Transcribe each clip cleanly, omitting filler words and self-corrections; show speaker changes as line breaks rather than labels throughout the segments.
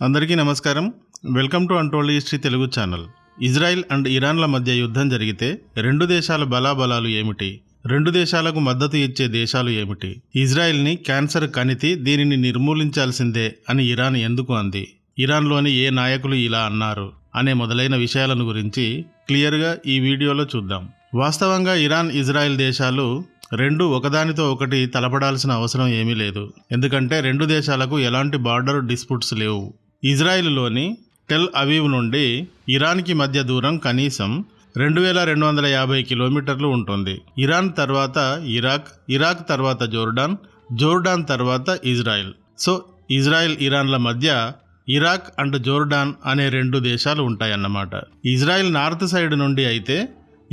అందరికీ నమస్కారం. Welcome to untold history Telugu channel. Israel and ఇరాన్ల మధ్య యుద్ధం జరిగితే రెండు దేశాల బలాబలాలు ఏమిటి? రెండు దేశాలకు మద్దతు ఇచ్చే దేశాలు ఏమిటి? ఇజ్రాయిల్ని క్యాన్సర్ కణితి, దీనిని నిర్మూలించాల్సిందే అని ఇరాన్ ఎందుకు అంది? ఇరాన్లోని ఏ నాయకులు ఇలా అన్నారు అనే మొదలైన విషయాలను గురించి క్లియర్గా ఈ వీడియోలో చూద్దాం. వాస్తవంగా ఇరాన్, ఇజ్రాయిల్ దేశాలు రెండు ఒకదానితో ఒకటి తలపడాల్సిన అవసరం ఏమీ లేదు. ఎందుకంటే రెండు దేశాలకు ఎలాంటి బార్డర్ డిస్ప్యూట్స్ లేవు. ఇజ్రాయిల్లోని టెల్ అవీవ్ నుండి ఇరాన్కి మధ్య దూరం కనీసం 2250 కిలోమీటర్లు ఉంటుంది. ఇరాన్ తర్వాత ఇరాక్, ఇరాక్ తర్వాత జోర్డాన్ తర్వాత ఇజ్రాయిల్. సో ఇజ్రాయిల్, ఇరాన్ల మధ్య ఇరాక్ అండ్ జోర్డాన్ అనే రెండు దేశాలు ఉంటాయన్నమాట. ఇజ్రాయిల్ నార్త్ సైడ్ నుండి అయితే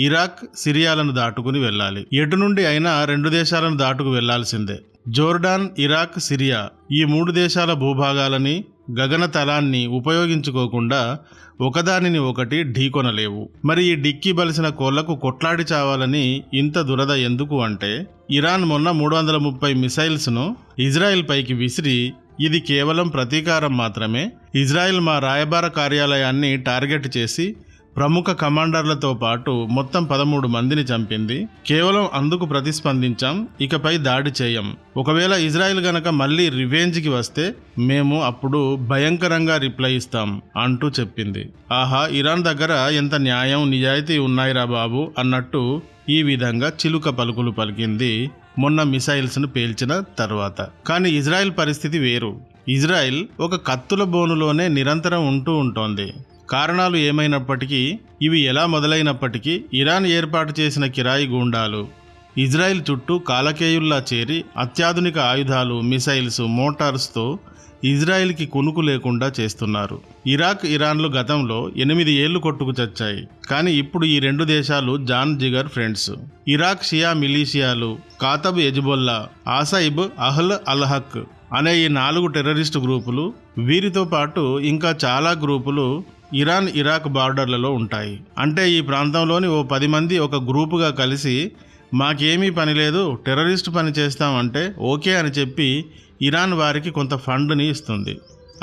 ఇరాక్, సిరియాలను దాటుకుని వెళ్ళాలి. ఎటు నుండి అయినా రెండు దేశాలను దాటుకు వెళ్లాల్సిందే. జోర్డాన్, ఇరాక్, సిరియా ఈ మూడు దేశాల భూభాగాలని, గగనతలాన్ని ఉపయోగించుకోకుండా ఒకదానిని ఒకటి ఢీకొనలేవు. మరి ఈ డిక్కీ బలిసిన కోళ్లకు కొట్లాడి చావాలని ఇంత దురద ఎందుకు అంటే, ఇరాన్ మొన్న 330 మిసైల్స్ను ఇజ్రాయెల్ పైకి విసిరి, ఇది కేవలం ప్రతీకారం మాత్రమే, ఇజ్రాయెల్ మా రాయబార కార్యాలయాన్ని టార్గెట్ చేసి ప్రముఖ కమాండర్లతో పాటు మొత్తం 13 మందిని చంపింది, కేవలం అందుకు ప్రతిస్పందించాం, ఇకపై దాడి చేయం, ఒకవేళ ఇజ్రాయిల్ గనక మళ్ళీ రివెంజ్కి వస్తే మేము అప్పుడు భయంకరంగా రిప్లై ఇస్తాం అంటూ చెప్పింది. ఆహా, ఇరాన్ దగ్గర ఎంత న్యాయం, నిజాయితీ ఉన్నాయిరా బాబు అన్నట్టు ఈ విధంగా చిలుక పలుకులు పలికింది మొన్న మిసైల్స్ను పేల్చిన తర్వాత. కానీ ఇజ్రాయిల్ పరిస్థితి వేరు. ఇజ్రాయిల్ ఒక కత్తుల బోనులోనే నిరంతరం ఉంటోంది. కారణాలు ఏమైనప్పటికీ, ఇవి ఎలా మొదలైనప్పటికీ, ఇరాన్ ఏర్పాటు చేసిన కిరాయి గూండాలు ఇజ్రాయిల్ చుట్టూ కాలకేయుల్లా చేరి అత్యాధునిక ఆయుధాలు, మిసైల్స్, మోటార్స్తో ఇజ్రాయిల్కి కునుకు లేకుండా చేస్తున్నారు. ఇరాక్, ఇరాన్లు గతంలో 8 ఏళ్లు కొట్టుకు చచ్చాయి. కానీ ఇప్పుడు ఈ రెండు దేశాలు జాన్ జిగర్ ఫ్రెండ్స్. ఇరాక్ షియా మిలీషియాలు, కాతబ్ ఎజ్బొల్లా, ఆసైబ్ అహ్ల్ అల్హక్ అనే ఈ 4 టెర్రరిస్టు గ్రూపులు, వీరితో పాటు ఇంకా చాలా గ్రూపులు ఇరాన్, ఇరాక్ బార్డర్లలో ఉంటాయి. అంటే ఈ ప్రాంతంలోని ఓ 10 మంది ఒక గ్రూపుగా కలిసి మాకేమీ పని లేదు, టెర్రరిస్ట్ పని చేస్తామంటే ఓకే అని చెప్పి ఇరాన్ వారికి కొంత ఫండ్ని ఇస్తుంది,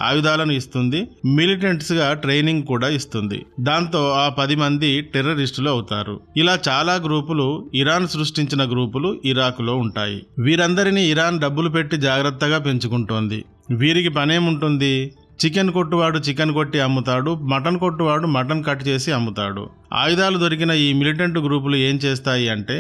ఆయుధాలను ఇస్తుంది, మిలిటెంట్స్గా ట్రైనింగ్ కూడా ఇస్తుంది. దాంతో ఆ 10 మంది టెర్రరిస్టులు అవుతారు. ఇలా చాలా గ్రూపులు, ఇరాన్ సృష్టించిన గ్రూపులు ఇరాక్లో ఉంటాయి. వీరందరినీ ఇరాన్ డబ్బులు పెట్టి జాగ్రత్తగా పెంచుకుంటోంది. వీరికి పనేముంటుంది? చికెన్ కొట్టువాడు చికెన్ కొట్టి అమ్ముతాడు, మటన్ కొట్టువాడు మటన్ కట్ చేసి అమ్ముతాడు. ఆయుధాలు దొరికిన ఈ మిలిటెంట్ గ్రూపులు ఏం చేస్తాయి అంటే,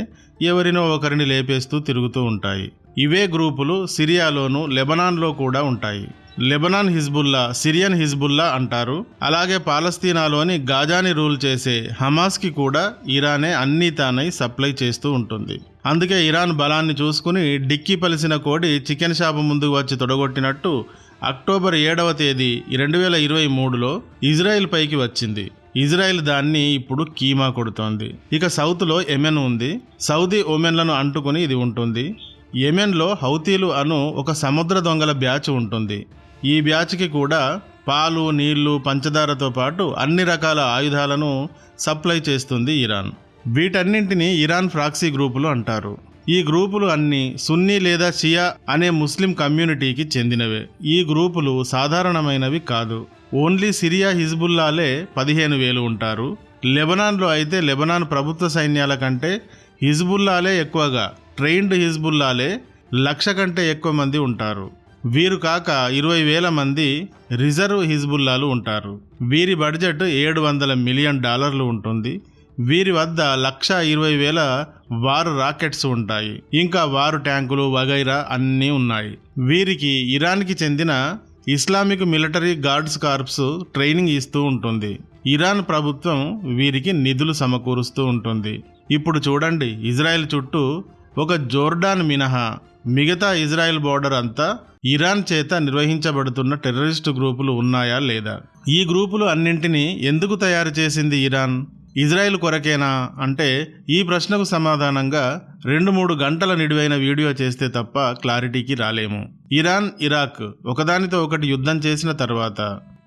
ఎవరినో ఒకరిని లేపేస్తూ తిరుగుతూ ఉంటాయి. ఇవే గ్రూపులు సిరియాలోను, లెబనాన్లో కూడా ఉంటాయి. లెబనాన్ హిజ్బుల్లా, సిరియన్ హిజ్బుల్లా అంటారు. అలాగే పాలస్తీనాలోని గాజాని రూల్ చేసే హమాస్కి కూడా ఇరానే అన్నీ తానై సప్లై చేస్తూ ఉంటుంది. అందుకే ఇరాన్ బలాన్ని చూసుకుని డిక్కీ పలిసిన కోడి చికెన్ షాపు ముందుకు వచ్చి తొడగొట్టినట్టు అక్టోబర్ 7వ తేదీ 2023లో ఇజ్రాయిల్ పైకి వచ్చింది. ఇజ్రాయిల్ దాన్ని ఇప్పుడు కీమా కొడుతోంది. ఇక సౌత్లో యెమెన్ ఉంది. సౌదీ ఒమెన్లను అంటుకుని ఇది ఉంటుంది. యెమెన్లో హౌతీలు అను ఒక సముద్ర దొంగల బ్యాచ్ ఉంటుంది. ఈ బ్యాచ్కి కూడా పాలు, నీళ్లు, పంచదారతో పాటు అన్ని రకాల ఆయుధాలను సప్లై చేస్తుంది ఇరాన్. వీటన్నింటినీ ఇరాన్ ప్రాక్సీ గ్రూపులు అంటారు. ఈ గ్రూపులు అన్నీ సున్నీ లేదా షియా అనే ముస్లిం కమ్యూనిటీకి చెందినవే. ఈ గ్రూపులు సాధారణమైనవి కాదు. ఓన్లీ సిరియా హిజ్బుల్లాలే 15,000 ఉంటారు. లెబనాన్లో అయితే లెబనాన్ ప్రభుత్వ సైన్యాల కంటే హిజ్బుల్లాలే ఎక్కువగా, ట్రైన్డ్ హిజ్బుల్లాలే 1,00,000 కంటే ఎక్కువ మంది ఉంటారు. వీరు కాక 20,000 మంది రిజర్వ్ హిజ్బుల్లాలు ఉంటారు. వీరి బడ్జెట్ $700 మిలియన్ ఉంటుంది. వీరి వద్ద 1,20,000 వారు రాకెట్స్ ఉంటాయి. ఇంకా వారు ట్యాంకులు వగైరా అన్నీ ఉన్నాయి. వీరికి ఇరాన్కి చెందిన Islamic military guards corps training ఇస్తూ ఉంటుంది. ఇరాన్ ప్రభుత్వం వీరికి నిధులు సమకూరుస్తూ ఉంటుంది. ఇప్పుడు చూడండి, ఇజ్రాయెల్ చుట్టూ ఒక జోర్డాన్ మినహా మిగతా ఇజ్రాయెల్ బోర్డర్ అంతా ఇరాన్ చేత నిర్వహించబడుతున్న టెర్రరిస్టు గ్రూపులు ఉన్నాయా లేదా? ఈ గ్రూపులు అన్నింటినీ ఎందుకు తయారు చేసింది ఇరాన్? ఇజ్రాయెల్ కొరకేనా అంటే, ఈ ప్రశ్నకు సమాధానంగా 2-3 గంటల నిడివైన వీడియో చేస్తే తప్ప క్లారిటీకి రాలేము. ఇరాన్, ఇరాక్ ఒకదానితో ఒకటి యుద్ధం చేసిన తర్వాత,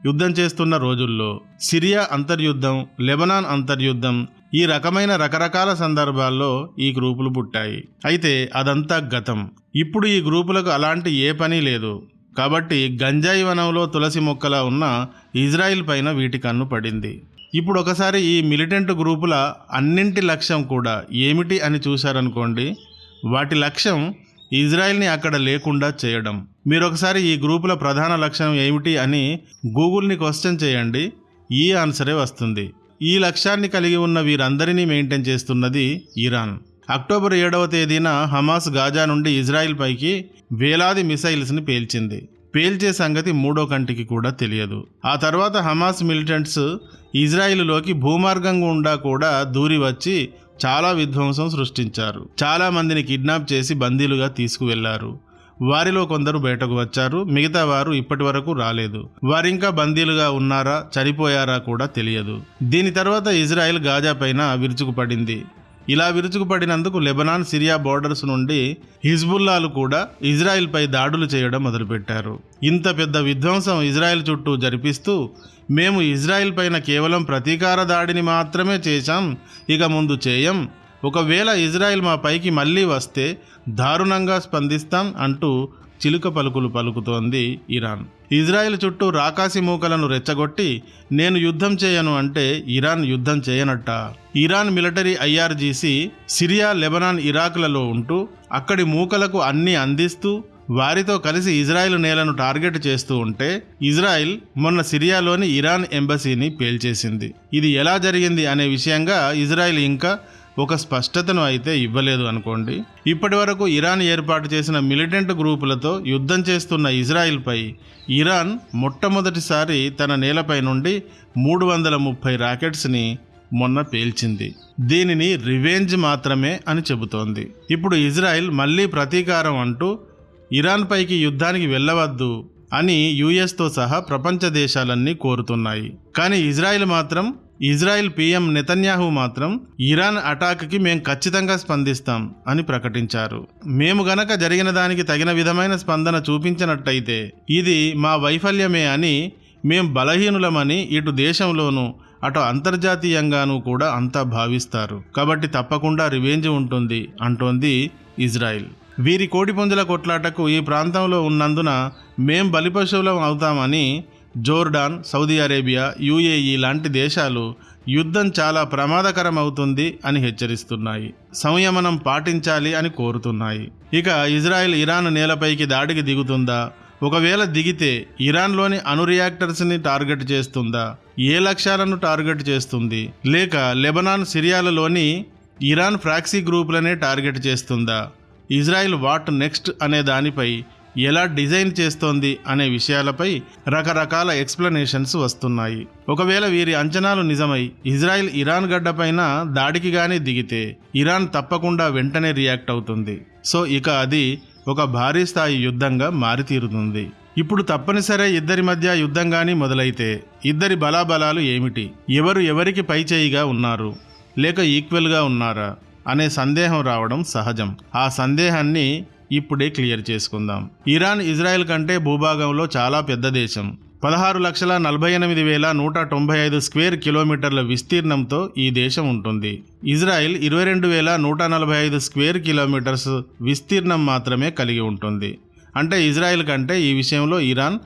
యుద్ధం చేస్తున్న రోజుల్లో సిరియా అంతర్యుద్ధం, లెబనాన్ అంతర్యుద్ధం, ఈ రకమైన రకరకాల సందర్భాల్లో ఈ గ్రూపులు పుట్టాయి. అయితే అదంతా గతం. ఇప్పుడు ఈ గ్రూపులకు అలాంటి ఏ పని లేదు. కాబట్టి గంజాయి వనంలో తులసి మొక్కలా ఉన్న ఇజ్రాయిల్ పైన వీటి కన్ను పడింది. ఇప్పుడు ఒకసారి ఈ మిలిటెంట్ గ్రూపుల అన్నింటి లక్ష్యం కూడా ఏమిటి అని చూశారనుకోండి, వాటి లక్ష్యం ఇజ్రాయిల్ని అక్కడ లేకుండా చేయడం. మీరు ఒకసారి ఈ గ్రూపుల ప్రధాన లక్ష్యం ఏమిటి అని గూగుల్ని క్వశ్చన్ చేయండి, ఈ ఆన్సరే వస్తుంది. ఈ లక్ష్యాన్ని కలిగి ఉన్న వీరందరినీ మెయింటైన్ చేస్తున్నది ఇరాన్. అక్టోబర్ 7వ తేదీన హమాస్ గాజా నుండి ఇజ్రాయిల్ పైకి వేలాది మిసైల్స్ని పేల్చింది. పేల్చే సంగతి మూడో కంటికి కూడా తెలియదు. ఆ తర్వాత హమాస్ మిలిటెంట్స్ ఇజ్రాయిల్లోకి భూమార్గం గుండా కూడా దూరి వచ్చి చాలా విధ్వంసం సృష్టించారు. చాలా మందిని కిడ్నాప్ చేసి బందీలుగా తీసుకువెళ్లారు. వారిలో కొందరు బయటకు వచ్చారు, మిగతా వారు ఇప్పటి వరకు రాలేదు. వారింకా బందీలుగా ఉన్నారా, చనిపోయారా కూడా తెలియదు. దీని తర్వాత ఇజ్రాయెల్ గాజా పైన విరుచుకుపడింది. ఇలా విరుచుకుపడినందుకు లెబనాన్, సిరియా బోర్డర్స్ నుండి హిజ్బుల్లాలు కూడా ఇజ్రాయెల్పై దాడులు చేయడం మొదలుపెట్టారు. ఇంత పెద్ద విధ్వంసం ఇజ్రాయెల్ చుట్టూ జరిపిస్తూ, మేము ఇజ్రాయెల్ పైన కేవలం ప్రతీకార దాడిని మాత్రమే చేశాం, ఇక ముందు చేయం, ఒకవేళ ఇజ్రాయెల్ మా పైకి మళ్ళీ వస్తే దారుణంగా స్పందిస్తాం అంటూ చిలుక పలుకులు పలుకుతోంది ఇరాన్. ఇజ్రాయెల్ చుట్టూ రాకాసి మూకలను రెచ్చగొట్టి నేను యుద్ధం చేయను అంటే ఇరాన్ యుద్ధం చేయనట్ట. Iran military IRGC Syria, Lebanon, ఇరాక్లలో ఉంటూ అక్కడి మూకలకు అన్నీ అందిస్తూ వారితో కలిసి ఇజ్రాయెల్ నేలను టార్గెట్ చేస్తూ ఉంటే ఇజ్రాయెల్ మొన్న సిరియాలోని ఇరాన్ ఎంబసీని పేల్చేసింది. ఇది ఎలా జరిగింది అనే విషయంగా ఇజ్రాయెల్ ఇంకా ఒక స్పష్టతను అయితే ఇవ్వలేదు అనుకోండి. ఇప్పటి వరకు ఇరాన్ ఏర్పాటు చేసిన మిలిటెంట్ గ్రూపులతో యుద్ధం చేస్తున్న ఇజ్రాయిల్పై ఇరాన్ మొట్టమొదటిసారి తన నేలపై నుండి 330 రాకెట్స్ని మొన్న పేల్చింది. దీనిని రివెంజ్ మాత్రమే అని చెబుతోంది. ఇప్పుడు ఇజ్రాయిల్ మళ్ళీ ప్రతీకారం అంటూ ఇరాన్ పైకి యుద్ధానికి వెళ్ళవద్దు అని యుఎస్తో సహా ప్రపంచ దేశాలన్నీ కోరుతున్నాయి. కానీ ఇజ్రాయిల్ పీఎం నెతన్యాహు మాత్రం ఇరాన్ అటాక్కి మేం ఖచ్చితంగా స్పందిస్తాం అని ప్రకటించారు. మేము గనక జరిగిన దానికి తగిన విధమైన స్పందన చూపించినట్టయితే ఇది మా వైఫల్యమే అని, మేం బలహీనులమని ఇటు దేశంలోనూ అటు అంతర్జాతీయంగానూ కూడా అంతా భావిస్తారు. కాబట్టి తప్పకుండా రివెంజ్ ఉంటుంది అంటోంది ఇజ్రాయిల్. వీరి కోడిపుంజల కొట్లాటకు ఈ ప్రాంతంలో ఉన్నందున మేం బలిపశువులం అవుతామని జోర్డాన్, సౌదీ అరేబియా, యుఏఈ లాంటి దేశాలు యుద్ధం చాలా ప్రమాదకరం అవుతుంది అని హెచ్చరిస్తున్నాయి. సంయమనం పాటించాలి అని కోరుతున్నాయి. ఇక ఇజ్రాయెల్ ఇరాన్ నేలపైకి దాడికి దిగుతుందా? ఒకవేళ దిగితే ఇరాన్లోని అణు రియాక్టర్స్ని టార్గెట్ చేస్తుందా? ఏ లక్ష్యాలను టార్గెట్ చేస్తుంది? లేక లెబనాన్, సిరియాలలోని ఇరాన్ ఫ్రాక్సీ గ్రూపులనే టార్గెట్ చేస్తుందా? ఇజ్రాయెల్ వాట్ నెక్స్ట్ అనే దానిపై ఎలా డిజైన్ చేస్తోంది అనే విషయాలపై రకరకాల ఎక్స్ప్లెనేషన్స్ వస్తున్నాయి. ఒకవేళ వీరి అంచనాలు నిజమై ఇజ్రాయెల్ ఇరాన్ గడ్డపైన దాడికి గానీ దిగితే ఇరాన్ తప్పకుండా వెంటనే రియాక్ట్ అవుతుంది. సో ఇక అది ఒక భారీ స్థాయి యుద్ధంగా మారితీరుతుంది. ఇప్పుడు తప్పనిసరి ఇద్దరి మధ్య యుద్ధం గానీ మొదలైతే ఇద్దరి బలాబలాలు ఏమిటి? ఎవరు ఎవరికి పై చేయిగా ఉన్నారు, లేక ఈక్వెల్గా ఉన్నారా అనే సందేహం రావడం సహజం. ఆ సందేహాన్ని ఇప్పుడే క్లియర్ చేసుకుందాం. ఇరాన్ ఇజ్రాయెల్ కంటే భూభాగంలో చాలా పెద్ద దేశం. 16,48,195 స్క్వేర్ కిలోమీటర్ల విస్తీర్ణంతో ఈ దేశం ఉంటుంది. ఇజ్రాయెల్ 22,145 స్క్వేర్ కిలోమీటర్స్ విస్తీర్ణం మాత్రమే కలిగి ఉంటుంది. అంటే ఇజ్రాయెల్ కంటే ఈ విషయంలో ఇరాన్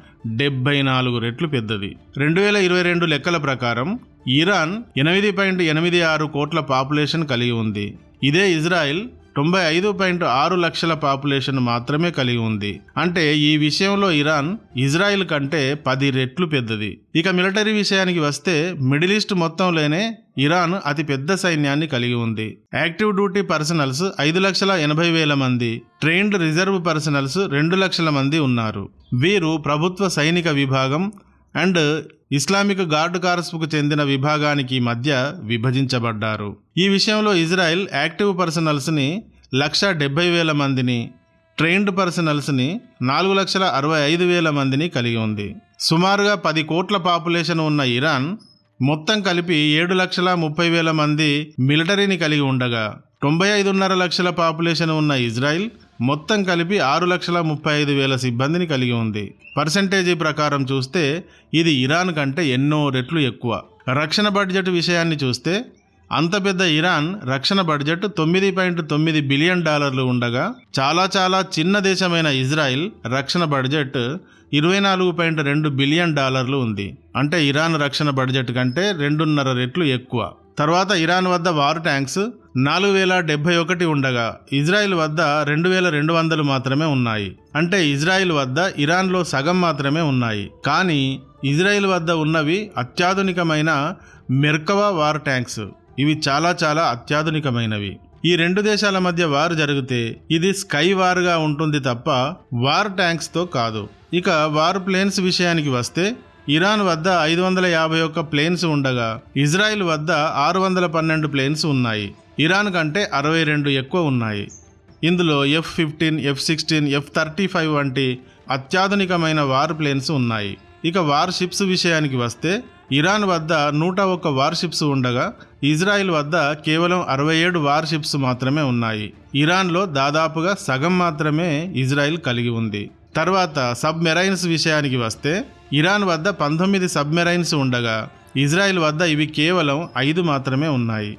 74 రెట్లు పెద్దది. 2022 లెక్కల ప్రకారం ఇరాన్ 8.86 కోట్ల పాపులేషన్ కలిగి ఉంది. ఇదే ఇజ్రాయెల్ 95.6 లక్షల పాపులేషన్ మాత్రమే కలిగి ఉంది. అంటే ఈ విషయంలో ఇరాన్ ఇజ్రాయెల్ కంటే 10 రెట్లు పెద్దది. ఇక మిలిటరీ విషయానికి వస్తే మిడిల్ ఈస్ట్ మొత్తంలోనే ఇరాన్ అతి పెద్ద సైన్యాన్ని కలిగి ఉంది. యాక్టివ్ డ్యూటీ పర్సనల్స్ 5,80,000 మంది, ట్రైన్డ్ రిజర్వ్ పర్సనల్స్ 2 లక్షల మంది ఉన్నారు. వీరు ప్రభుత్వ సైనిక విభాగం అండ్ ఇస్లామిక్ గార్డ్ కార్ప్స్కు చెందిన విభాగానికి మధ్య విభజించబడ్డారు. ఈ విషయంలో ఇజ్రాయెల్ యాక్టివ్ పర్సనల్స్ని 1,70,000 మందిని, ట్రైన్డ్ పర్సనల్స్ని 4,65,000 మందిని కలిగి ఉంది. సుమారుగా 10 కోట్ల పాపులేషన్ ఉన్న ఇరాన్ మొత్తం కలిపి 7,30,000 మంది మిలిటరీని కలిగి ఉండగా 95.5 లక్షల పాపులేషన్ ఉన్న ఇజ్రాయెల్ మొత్తం కలిపి 6,35,000 సిబ్బందిని కలిగి ఉంది. పర్సెంటేజీ ప్రకారం చూస్తే ఇది ఇరాన్ కంటే ఎన్నో రెట్లు ఎక్కువ. రక్షణ బడ్జెట్ విషయాన్ని చూస్తే అంత పెద్ద ఇరాన్ రక్షణ బడ్జెట్ $9.9 బిలియన్ ఉండగా చాలా చిన్న దేశమైన ఇజ్రాయెల్ రక్షణ బడ్జెట్ $24.2 బిలియన్ ఉంది. అంటే ఇరాన్ రక్షణ బడ్జెట్ కంటే 2.5 రెట్లు ఎక్కువ. తర్వాత ఇరాన్ వద్ద వార్ ట్యాంక్స్ 4071 ఉండగా ఇజ్రాయిల్ వద్ద 2200 మాత్రమే ఉన్నాయి. అంటే ఇజ్రాయిల్ వద్ద ఇరాన్లో సగం మాత్రమే ఉన్నాయి. కానీ ఇజ్రాయిల్ వద్ద ఉన్నవి అత్యాధునికమైన మెర్కవా వార్ ట్యాంక్స్. ఇవి చాలా చాలా అత్యాధునికమైనవి. ఈ రెండు దేశాల మధ్య వార్ జరిగితే ఇది స్కై వార్గా ఉంటుంది తప్ప వార్ ట్యాంక్స్తో కాదు. ఇక వార్ ప్లేన్స్ విషయానికి వస్తే ఇరాన్ వద్ద 551 ప్లేన్స్ ఉండగా ఇజ్రాయిల్ వద్ద 612 ప్లేన్స్ ఉన్నాయి. ఇరాన్ కంటే 62 ఎక్కువ ఉన్నాయి. ఇందులో F-15, F-16, F-35 వంటి అత్యాధునికమైన వార్ ప్లేన్స్ ఉన్నాయి. ఇక వార్ షిప్స్ విషయానికి వస్తే ఇరాన్ వద్ద 101 వార్ షిప్స్ ఉండగా ఇజ్రాయిల్ వద్ద కేవలం 67 వార్ షిప్స్ మాత్రమే ఉన్నాయి. ఇరాన్లో దాదాపుగా సగం మాత్రమే ఇజ్రాయిల్ కలిగి ఉంది. తర్వాత సబ్మెరైన్స్ విషయానికి వస్తే ఇరాన్ వద్ద 19 సబ్మెరైన్స్ ఉండగా ఇజ్రాయిల్ వద్ద ఇవి కేవలం 5 మాత్రమే ఉన్నాయి.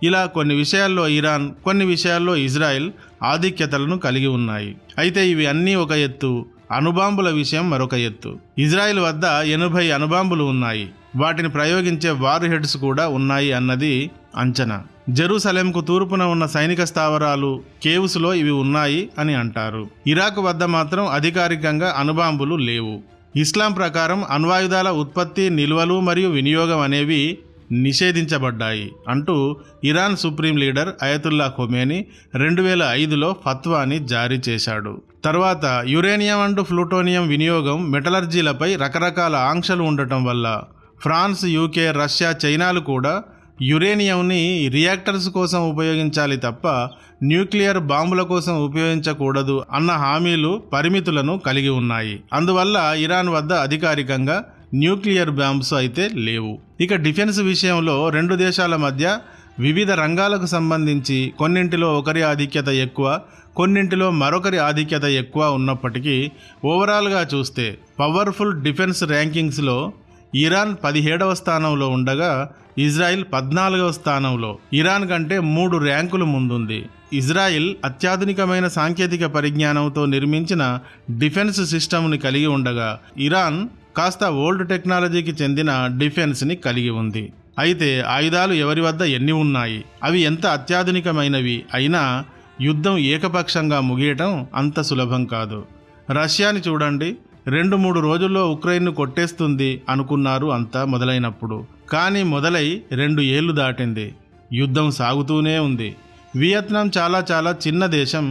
ఇలా కొన్ని విషయాల్లో ఇరాన్, కొన్ని విషయాల్లో ఇజ్రాయిల్ ఆధిక్యతలను కలిగి ఉన్నాయి. అయితే ఇవి అన్నీ ఒక ఎత్తు, అణుబాంబుల విషయం మరొక ఎత్తు. ఇజ్రాయిల్ వద్ద 80 అణుబాంబులు ఉన్నాయి. వాటిని ప్రయోగించే వార్ హెడ్స్ కూడా ఉన్నాయి అన్నది అంచనా. జెరూసలేంకు తూర్పున ఉన్న సైనిక స్థావరాలు, కేవ్స్లో ఇవి ఉన్నాయి అని అంటారు. ఇరాక్ వద్ద మాత్రం అధికారికంగా అణుబాంబులు లేవు. ఇస్లాం ప్రకారం అణ్వాయుధాల ఉత్పత్తి, నిల్వలు మరియు వినియోగం అనేవి నిషేధించబడ్డాయి అంటూ Iran supreme leader Ayatollah Khomeini 2005లో ఫత్వాని జారీ చేశాడు. తర్వాత యురేనియం అండ్ ప్లూటోనియం వినియోగం, మెటలర్జీలపై రకరకాల ఆంక్షలు ఉండటం వల్ల ఫ్రాన్స్, యూకే, రష్యా, చైనాలు కూడా యురేనియంని రియాక్టర్స్ కోసం ఉపయోగించాలి తప్ప న్యూక్లియర్ బాంబుల కోసం ఉపయోగించకూడదు అన్న హామీలు, పరిమితులను కలిగి ఉన్నాయి. అందువల్ల ఇరాన్ వద్ద అధికారికంగా న్యూక్లియర్ బాంబ్స్ అయితే లేవు. ఇక డిఫెన్స్ విషయంలో రెండు దేశాల మధ్య వివిధ రంగాలకు సంబంధించి కొన్నింటిలో ఒకరి ఆధిక్యత ఎక్కువ, కొన్నింటిలో మరొకరి ఆధిక్యత ఎక్కువ ఉన్నప్పటికీ ఓవరాల్గా చూస్తే పవర్ఫుల్ డిఫెన్స్ ర్యాంకింగ్స్లో ఇరాన్ 17వ స్థానంలో ఉండగా ఇజ్రాయిల్ 14వ స్థానంలో. ఇరాన్ కంటే 3 ర్యాంకులు ముందుంది. ఇజ్రాయిల్ అత్యాధునికమైన సాంకేతిక పరిజ్ఞానంతో నిర్మించిన డిఫెన్స్ సిస్టమ్ని కలిగి ఉండగా ఇరాన్ కాస్త ఓల్డ్ టెక్నాలజీకి చెందిన డిఫెన్స్ని కలిగి ఉంది. అయితే ఆయుధాలు ఎవరి వద్ద ఎన్ని ఉన్నాయి, అవి ఎంత అత్యాధునికమైనవి అయినా యుద్ధం ఏకపక్షంగా ముగియటం అంత సులభం కాదు. రష్యాని చూడండి, 2-3 రోజుల్లో ఉక్రెయిన్ను కొట్టేస్తుంది అనుకున్నారు అంతా మొదలైనప్పుడు. కానీ మొదలై 2 ఏళ్లు దాటింది, యుద్ధం సాగుతూనే ఉంది. వియత్నాం చాలా చాలా చిన్న దేశం,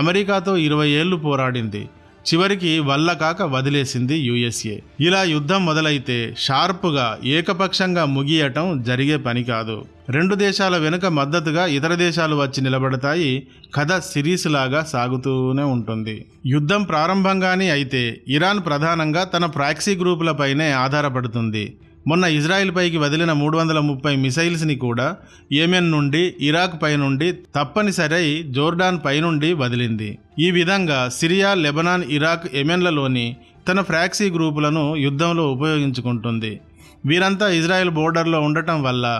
అమెరికాతో 20 ఏళ్లు పోరాడింది. చివరికి వల్ల కాక వదిలేసింది USA. ఇలా యుద్ధం మొదలైతే షార్ప్గా ఏకపక్షంగా ముగియటం జరిగే పని కాదు. రెండు దేశాల వెనుక మద్దతుగా ఇతర దేశాలు వచ్చి నిలబడతాయి. కథ సిరీస్ లాగా సాగుతూనే ఉంటుంది. యుద్ధం ప్రారంభంగానే అయితే ఇరాన్ ప్రధానంగా తన ప్రాక్సీ గ్రూపులపైనే ఆధారపడుతుంది. మొన్న ఇజ్రాయిల్ పైకి వదిలిన 330 మిసైల్స్ని కూడా యెమెన్ నుండి, ఇరాక్ పై నుండి, తప్పనిసరి జోర్డాన్ పై నుండి వదిలింది. ఈ విధంగా సిరియా, లెబనాన్, ఇరాక్, యెమెన్లలోని తన ప్రాక్సీ గ్రూపులను యుద్ధంలో ఉపయోగించుకుంటుంది. వీరంతా ఇజ్రాయెల్ బోర్డర్లో ఉండటం వల్ల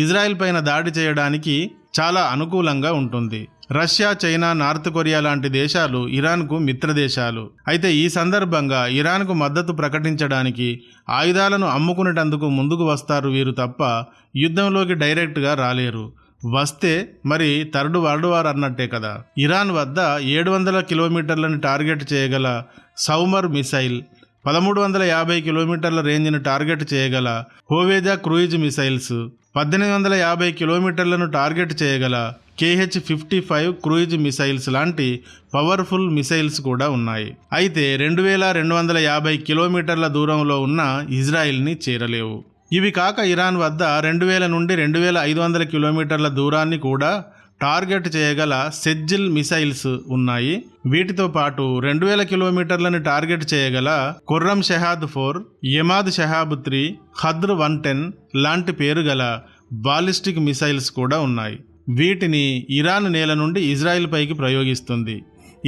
ఇజ్రాయెల్ పైన దాడి చేయడానికి చాలా అనుకూలంగా ఉంటుంది. రష్యా, చైనా, నార్త్ కొరియా లాంటి దేశాలు ఇరాన్కు మిత్రదేశాలు. అయితే ఈ సందర్భంగా ఇరాన్కు మద్దతు ప్రకటించడానికి ఆయుధాలను అమ్ముకునేటందుకు ముందుకు వస్తారు వీరు తప్ప యుద్ధంలోకి డైరెక్ట్గా రాలేరు. వస్తే మరి థర్డ్ వరల్డ్ వార్ అన్నట్టే కదా. ఇరాన్ వద్ద 700 కిలోమీటర్లను టార్గెట్ చేయగల సౌమర్ మిసైల్, 1350 కిలోమీటర్ల రేంజ్ను టార్గెట్ చేయగల హోవేజా క్రూయిజ్ మిసైల్స్, 1850 కిలోమీటర్లను టార్గెట్ చేయగల KH-55 క్రూయిజ్ మిసైల్స్ లాంటి పవర్ఫుల్ మిసైల్స్ కూడా ఉన్నాయి. అయితే 2250 కిలోమీటర్ల దూరంలో ఉన్న ఇజ్రాయిల్ని చేరలేవు. ఇవి కాక ఇరాన్ వద్ద 2000 నుండి 2500 కిలోమీటర్ల దూరాన్ని కూడా టార్గెట్ చేయగల సెజ్జిల్ మిసైల్స్ ఉన్నాయి. వీటితో పాటు 2000 కిలోమీటర్లను టార్గెట్ చేయగల ఖుర్రం షెహాద్ 4, యమాద్ షెహాబ్ 3, ఖద్ర్ 110 లాంటి పేరు గల బాలిస్టిక్ మిసైల్స్ కూడా ఉన్నాయి. వీటిని ఇరాన్ నేల నుండి ఇజ్రాయిల్ పైకి ప్రయోగిస్తుంది.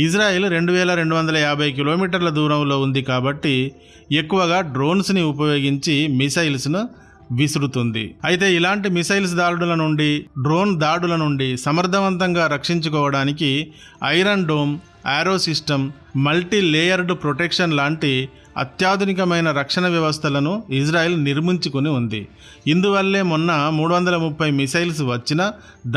ఇజ్రాయిల్ 2250 కిలోమీటర్ల దూరంలో ఉంది కాబట్టి ఎక్కువగా డ్రోన్స్ని ఉపయోగించి మిసైల్స్ను విసురుతుంది. అయితే ఇలాంటి మిసైల్స్ దాడుల నుండి, డ్రోన్ దాడుల నుండి సమర్థవంతంగా రక్షించుకోవడానికి ఐరన్ డోమ్, ఆరో సిస్టమ్, మల్టీ లేయర్డ్ ప్రొటెక్షన్ లాంటి అత్యాధునికమైన రక్షణ వ్యవస్థలను ఇజ్రాయెల్ నిర్మించుకుని ఉంది. ఇందువల్లే మొన్న 330 మిసైల్స్ వచ్చినా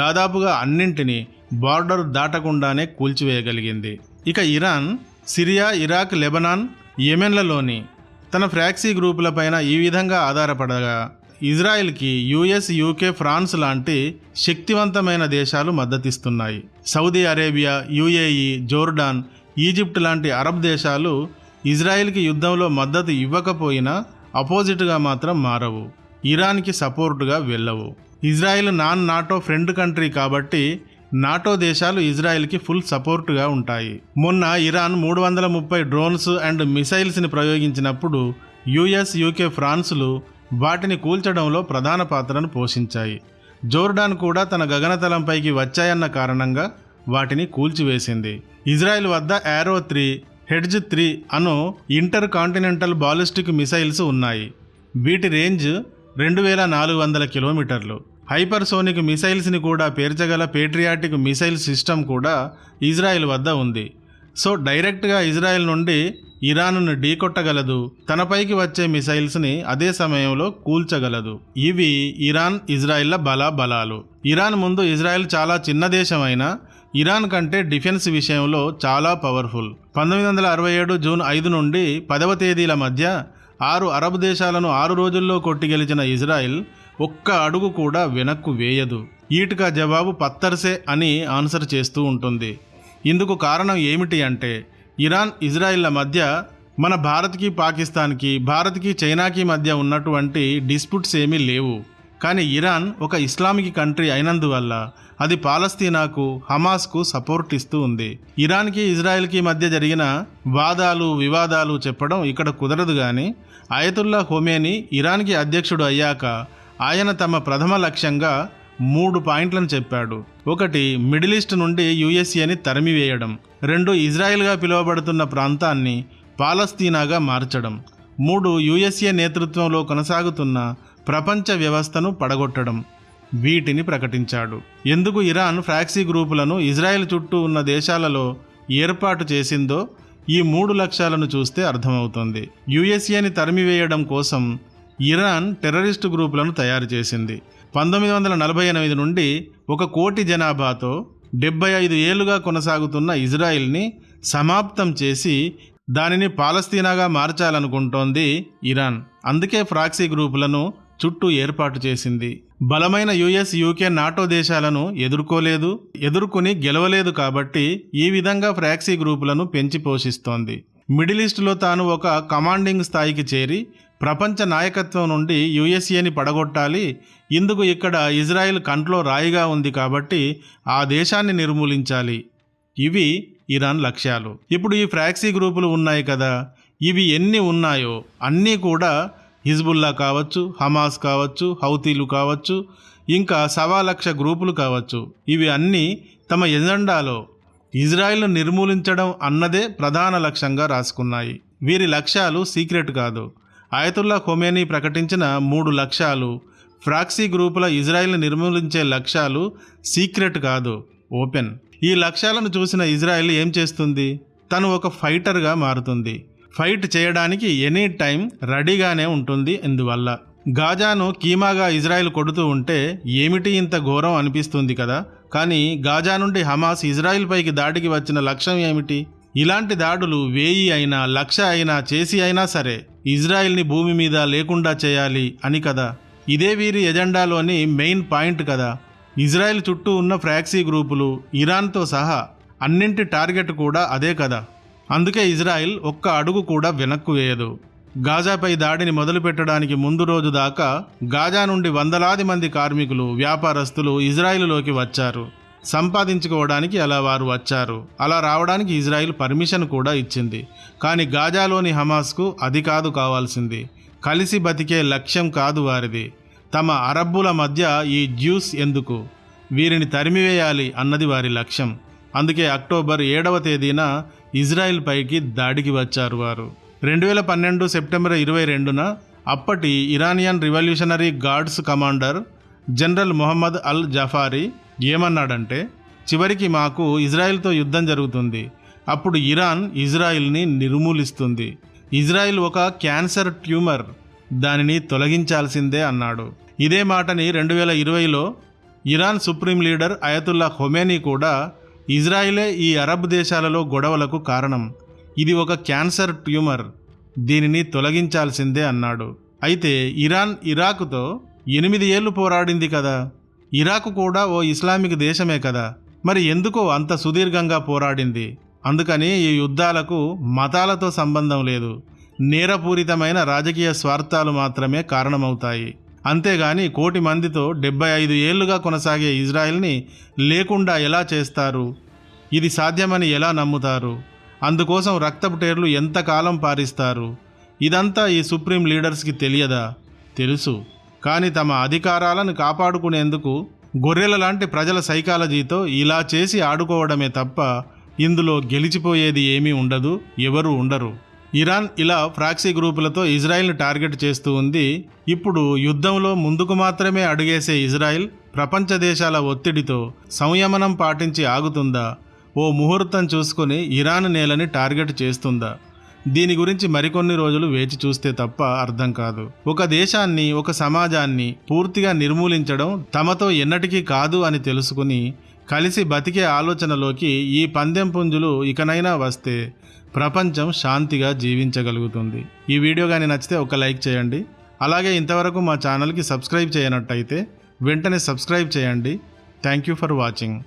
దాదాపుగా అన్నింటినీ బార్డర్ దాటకుండానే కూల్చివేయగలిగింది. ఇక ఇరాన్ సిరియా, ఇరాక్, లెబనాన్, యెమెన్లలోని తన ఫ్రాక్సీ గ్రూపులపైన ఈ విధంగా ఆధారపడగా ఇజ్రాయెల్కి యుఎస్, యూకే, ఫ్రాన్స్ లాంటి శక్తివంతమైన దేశాలు మద్దతిస్తున్నాయి. Saudi Arabia, UAE, Jordan, Egypt లాంటి అరబ్ దేశాలు ఇజ్రాయెల్కి యుద్ధంలో మద్దతు ఇవ్వకపోయినా అపోజిట్గా మాత్రం మారవు, ఇరాన్కి సపోర్టుగా వెళ్ళవు. Israel non NATO friend country కాబట్టి నాటో దేశాలు ఇజ్రాయెల్కి ఫుల్ సపోర్టుగా ఉంటాయి. మొన్న ఇరాన్ 330 డ్రోన్స్ అండ్ మిసైల్స్ని ప్రయోగించినప్పుడు యుఎస్, యూకే, ఫ్రాన్స్లు వాటిని కూల్చడంలో ప్రధాన పాత్రను పోషించాయి. జోర్డాన్ కూడా తన గగనతలంపైకి వచ్చాయన్న కారణంగా వాటిని కూల్చివేసింది. ఇజ్రాయెల్ వద్ద యారో 3, హెడ్జ్ 3 అను ఇంటర్ కాంటినెంటల్ బాలిస్టిక్ మిసైల్స్ ఉన్నాయి. వీటి రేంజ్ 2400 కిలోమీటర్లు. హైపర్సోనిక్ మిసైల్స్ని కూడా పేర్చగల పేట్రియాటిక్ మిసైల్ సిస్టమ్ కూడా ఇజ్రాయెల్ వద్ద ఉంది. సో డైరెక్ట్గా ఇజ్రాయెల్ నుండి ఇరాన్ను ఢీకొట్టగలదు, తనపైకి వచ్చే మిసైల్స్ని అదే సమయంలో కూల్చగలదు. ఇవి ఇరాన్, ఇజ్రాయెల్ల బలాలు. ఇరాన్ ముందు ఇజ్రాయెల్ చాలా చిన్న దేశం అయినా ఇరాన్ కంటే డిఫెన్స్ విషయంలో చాలా పవర్ఫుల్. 1967 జూన్ 5 నుండి 10వ తేదీల మధ్య 6 అరబ్ దేశాలను 6 రోజుల్లో కొట్టి గెలిచిన ఇజ్రాయెల్ ఒక్క అడుగు కూడా వెనక్కు వేయదు. ఈటుగా జవాబు పత్తర్సే అని ఆన్సర్ చేస్తూ ఉంటుంది. ఇందుకు కారణం ఏమిటి అంటే ఇరాన్, ఇజ్రాయిల్ల మధ్య మన భారత్కి, పాకిస్తాన్కి, భారత్కి, చైనాకి మధ్య ఉన్నటువంటి డిస్ప్యూట్స్ ఏమీ లేవు. కానీ ఇరాన్ ఒక ఇస్లామిక్ కంట్రీ అయినందువల్ల అది పాలస్తీనాకు, హమాస్కు సపోర్ట్ ఇస్తూ ఉంది. ఇరాన్కి, ఇజ్రాయెల్కి మధ్య జరిగిన వాదాలు, వివాదాలు చెప్పడం ఇక్కడ కుదరదు. కానీ అయతుల్లా ఖొమేనీ ఇరాన్కి అధ్యక్షుడు అయ్యాక ఆయన తమ ప్రథమ లక్ష్యంగా 3 పాయింట్లను చెప్పాడు. 1 మిడిల్ ఈస్ట్ నుండి యుఎస్ఏని తరిమివేయడం, 2 ఇజ్రాయెల్గా పిలువబడుతున్న ప్రాంతాన్ని పాలస్తీనాగా మార్చడం, 3 యుఎస్ఏ నేతృత్వంలో కొనసాగుతున్న ప్రపంచ వ్యవస్థను పడగొట్టడం. వీటిని ప్రకటించాడు. ఎందుకు ఇరాన్ ఫ్రాక్సీ గ్రూపులను ఇజ్రాయెల్ చుట్టూ ఉన్న దేశాలలో ఏర్పాటు చేసిందో ఈ 3 లక్ష్యాలను చూస్తే అర్థమవుతుంది. యుఎస్ఏని తరిమివేయడం కోసం ఇరాన్ టెర్రరిస్టు గ్రూపులను తయారు చేసింది. 1948 నుండి 1 కోటి జనాభాతో 75 ఏళ్లుగా కొనసాగుతున్న ఇజ్రాయిల్ని సమాప్తం చేసి దానిని పాలస్తీనాగా మార్చాలనుకుంటోంది ఇరాన్. అందుకే ఫ్రాక్సీ గ్రూపులను చుట్టూ ఏర్పాటు చేసింది. బలమైన యుఎస్, యూకే, నాటో దేశాలను ఎదుర్కొని గెలవలేదు కాబట్టి ఈ విధంగా ఫ్రాక్సీ గ్రూపులను పెంచి పోషిస్తోంది. మిడిల్ ఈస్ట్లో తాను ఒక కమాండింగ్ స్థాయికి చేరి ప్రపంచ నాయకత్వం నుండి యుఎస్ఏని పడగొట్టాలి. ఇందుకు ఇక్కడ ఇజ్రాయెల్ కంట్లో రాయిగా ఉంది కాబట్టి ఆ దేశాన్ని నిర్మూలించాలి. ఇవి ఇరాన్ లక్ష్యాలు. ఇప్పుడు ఈ ఫ్రాక్సీ గ్రూపులు ఉన్నాయి కదా, ఇవి ఎన్ని ఉన్నాయో అన్నీ కూడా హిజ్బుల్లా కావచ్చు, హమాస్ కావచ్చు, హౌతీలు కావచ్చు, ఇంకా 1,00,000 గ్రూపులు కావచ్చు. ఇవి అన్నీ తమ ఎజెండాలో ఇజ్రాయెల్ను నిర్మూలించడం అన్నదే ప్రధాన లక్ష్యంగా రాసుకున్నాయి. వీరి లక్ష్యాలు సీక్రెట్ కాదు. అయతుల్లా ఖొమేనీ ప్రకటించిన 3 లక్ష్యాలు ఫ్రాక్సీ గ్రూపుల ఇజ్రాయెల్ని నిర్మూలించే లక్ష్యాలు సీక్రెట్ కాదు, ఓపెన్. ఈ లక్ష్యాలను చూసిన ఇజ్రాయెల్ ఏం చేస్తుంది? తను ఒక ఫైటర్గా మారుతుంది. ఫైట్ చేయడానికి ఎనీ టైం రెడీగానే ఉంటుంది. ఇందువల్ల గాజాను కీమాగా ఇజ్రాయెల్ కొడుతూ ఉంటే ఏమిటి ఇంత ఘోరం అనిపిస్తుంది కదా. కానీ గాజా నుండి హమాస్ ఇజ్రాయెల్ పైకి దాడికి వచ్చిన లక్ష్యం ఏమిటి? ఇలాంటి దాడులు 1000 అయినా 1,00,000 అయినా చేసి అయినా సరే ఇజ్రాయెల్ని భూమి మీద లేకుండా చేయాలి అని కదా. ఇదే వీరి ఎజెండాలోని మెయిన్ పాయింట్ కదా. ఇజ్రాయెల్ చుట్టూ ఉన్న ఫ్రాక్సీ గ్రూపులు, ఇరాన్తో సహా అన్నింటి టార్గెట్ కూడా అదే కదా. అందుకే ఇజ్రాయెల్ ఒక్క అడుగు కూడా వెనక్కు వేయదు. గాజాపై దాడిని మొదలుపెట్టడానికి ముందు రోజు దాకా గాజా నుండి వందలాది మంది కార్మికులు, వ్యాపారస్తులు ఇజ్రాయెల్లోకి వచ్చారు. సంపాదించుకోవడానికి అలా వారు వచ్చారు. అలా రావడానికి ఇజ్రాయెల్ పర్మిషన్ కూడా ఇచ్చింది. కానీ గాజాలోని హమాస్కు అది కాదు కావాల్సింది. కలిసి బతికే లక్ష్యం కాదు వారిది. తమ అరబ్బుల మధ్య ఈ జ్యూస్ ఎందుకు, వీరిని తరిమివేయాలి అన్నది వారి లక్ష్యం. అందుకే అక్టోబర్ 7వ తేదీన ఇజ్రాయెల్ పైకి దాడికి వచ్చారు వారు. 2012 సెప్టెంబర్ 22న అప్పటి Iranian revolutionary guards commander general Mohammad Al Jafari ఏమన్నాడంటే, చివరికి మాకు ఇజ్రాయెల్తో యుద్ధం జరుగుతుంది, అప్పుడు ఇరాన్ ఇజ్రాయెల్ని నిర్మూలిస్తుంది. ఇజ్రాయిల్ ఒక క్యాన్సర్ ట్యూమర్, దానిని తొలగించాల్సిందే అన్నాడు. ఇదే మాటని 2020లో Iran supreme leader Ayatollah Khomeini కూడా ఇజ్రాయిలే ఈ అరబ్ దేశాలలో గొడవలకు కారణం, ఇది ఒక క్యాన్సర్ ట్యూమర్, దీనిని తొలగించాల్సిందే అన్నాడు. అయితే ఇరాన్ ఇరాకుతో 8 ఏళ్లు పోరాడింది కదా, ఇరాకు కూడా ఓ ఇస్లామిక్ దేశమే కదా, మరి ఎందుకో అంత సుదీర్ఘంగా పోరాడింది? అందుకని ఈ యుద్ధాలకు మతాలతో సంబంధం లేదు, నేరపూరితమైన రాజకీయ స్వార్థాలు మాత్రమే కారణమవుతాయి. అంతేగాని 1 కోటి మందితో 75 ఏళ్లుగా కొనసాగే ఇజ్రాయెల్ని లేకుండా ఎలా చేస్తారు? ఇది సాధ్యమని ఎలా నమ్ముతారు? అందుకోసం రక్తపుటేర్లు ఎంతకాలం పారిస్తారు? ఇదంతా ఈ సుప్రీం లీడర్స్కి తెలియదా? తెలుసు. కానీ తమ అధికారాలను కాపాడుకునేందుకు గొర్రెల లాంటి ప్రజల సైకాలజీతో ఇలా చేసి ఆడుకోవడమే తప్ప ఇందులో గెలిచిపోయేది ఏమీ ఉండదు, ఎవరూ ఉండరు. ఇరాన్ ఇలా ప్రాక్సీ గ్రూపులతో ఇజ్రాయెల్ని టార్గెట్ చేస్తూ ఉంది. ఇప్పుడు యుద్ధంలో ముందుకు మాత్రమే అడుగేసే ఇజ్రాయెల్ ప్రపంచ దేశాల ఒత్తిడితో సంయమనం పాటించి ఆగుతుందా? ఓ ముహూర్తం చూసుకొని ఇరాన్ నేలని టార్గెట్ చేస్తుందా? దీని గురించి మరికొన్ని రోజులు వేచి చూస్తే తప్ప అర్థం కాదు. ఒక దేశాన్ని, ఒక సమాజాన్ని పూర్తిగా నిర్మూలించడం తమతో ఎన్నటికీ కాదు అని తెలుసుకుని కలిసి బతికే ఆలోచనలోకి ఈ పందెం పుంజులు ఇకనైనా వస్తే ప్రపంచం శాంతిగా జీవించగలుగుతుంది. ఈ వీడియో కానీ నచ్చితే ఒక లైక్ చేయండి. అలాగే ఇంతవరకు మా ఛానల్కి సబ్స్క్రైబ్ చేయనట్టయితే వెంటనే సబ్స్క్రైబ్ చేయండి. Thank you for watching.